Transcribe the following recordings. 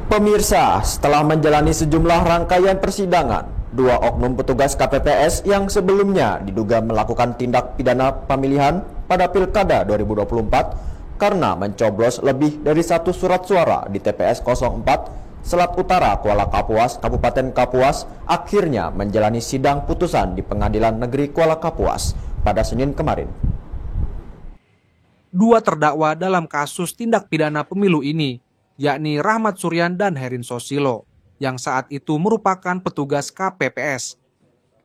Pemirsa, setelah menjalani sejumlah rangkaian persidangan, dua oknum petugas KPPS yang sebelumnya diduga melakukan tindak pidana pemilihan pada Pilkada 2024 karena mencoblos lebih dari satu surat suara di TPS 04 Selat Utara, Kuala Kapuas, Kabupaten Kapuas, akhirnya menjalani sidang putusan di Pengadilan Negeri Kuala Kapuas pada Senin kemarin. Dua terdakwa dalam kasus tindak pidana pemilu ini, yakni Rahmat Suryan dan Herin Sosilo, yang saat itu merupakan petugas KPPS.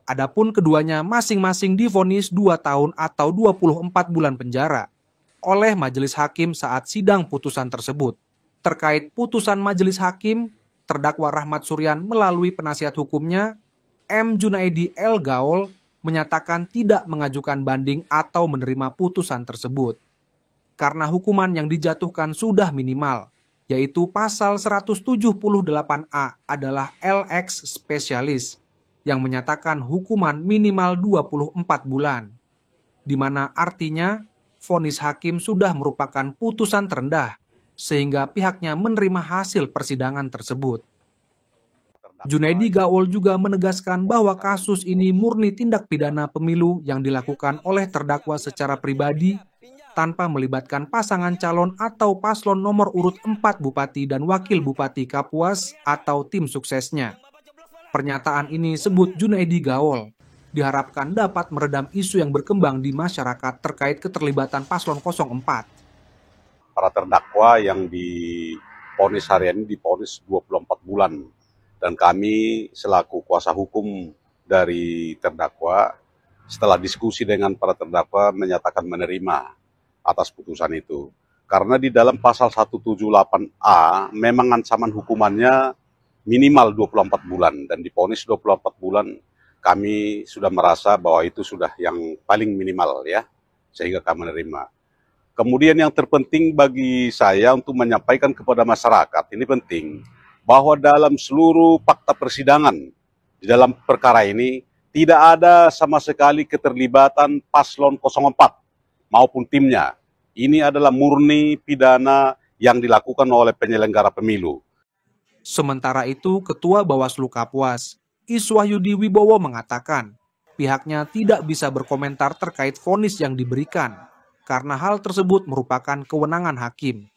Adapun keduanya masing-masing divonis 2 tahun atau 24 bulan penjara oleh majelis hakim saat sidang putusan tersebut. Terkait putusan majelis hakim, terdakwa Rahmat Suryan melalui penasihat hukumnya, M. Junaidi L. Gaul, menyatakan tidak mengajukan banding atau menerima putusan tersebut. Karena hukuman yang dijatuhkan sudah minimal, yaitu pasal 178A adalah LX spesialis, yang menyatakan hukuman minimal 24 bulan, di mana artinya vonis hakim sudah merupakan putusan terendah, sehingga pihaknya menerima hasil persidangan tersebut. Junaidi Gaul juga menegaskan bahwa kasus ini murni tindak pidana pemilu yang dilakukan oleh terdakwa secara pribadi tanpa melibatkan pasangan calon atau paslon nomor urut 4 Bupati dan Wakil Bupati Kapuas atau tim suksesnya. Pernyataan ini, sebut Junaidi Gaul, diharapkan dapat meredam isu yang berkembang di masyarakat terkait keterlibatan paslon 04. Para terdakwa yang divonis hari ini divonis 24 bulan. Dan kami selaku kuasa hukum dari terdakwa, setelah diskusi dengan para terdakwa menyatakan menerima atas putusan itu. Karena di dalam pasal 178A memang ancaman hukumannya minimal 24 bulan. Dan divonis 24 bulan kami sudah merasa bahwa itu sudah yang paling minimal ya, sehingga kami menerima. Kemudian yang terpenting bagi saya untuk menyampaikan kepada masyarakat, ini penting, bahwa dalam seluruh fakta persidangan di dalam perkara ini tidak ada sama sekali keterlibatan paslon 04 maupun timnya. Ini adalah murni pidana yang dilakukan oleh penyelenggara pemilu. Sementara itu, Ketua Bawaslu Kapuas, Iswahyudi Wibowo mengatakan, pihaknya tidak bisa berkomentar terkait vonis yang diberikan, karena hal tersebut merupakan kewenangan hakim.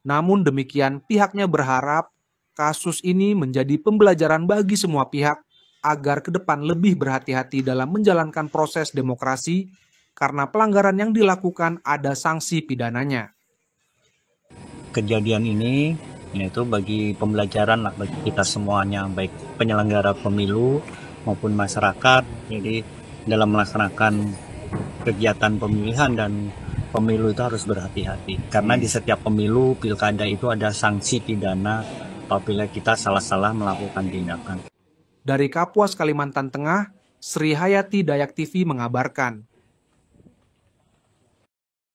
Namun demikian, pihaknya berharap kasus ini menjadi pembelajaran bagi semua pihak agar ke depan lebih berhati-hati dalam menjalankan proses demokrasi karena pelanggaran yang dilakukan ada sanksi pidananya. Kejadian ini yaitu bagi pembelajaran lah bagi kita semuanya, baik penyelenggara pemilu maupun masyarakat. Jadi dalam melaksanakan kegiatan pemilihan dan pemilu itu harus berhati-hati. Karena di setiap pemilu, pilkada itu ada sanksi pidana apabila kita salah-salah melakukan tindakan. Dari Kapuas, Kalimantan Tengah, Sri Hayati Dayak TV mengabarkan.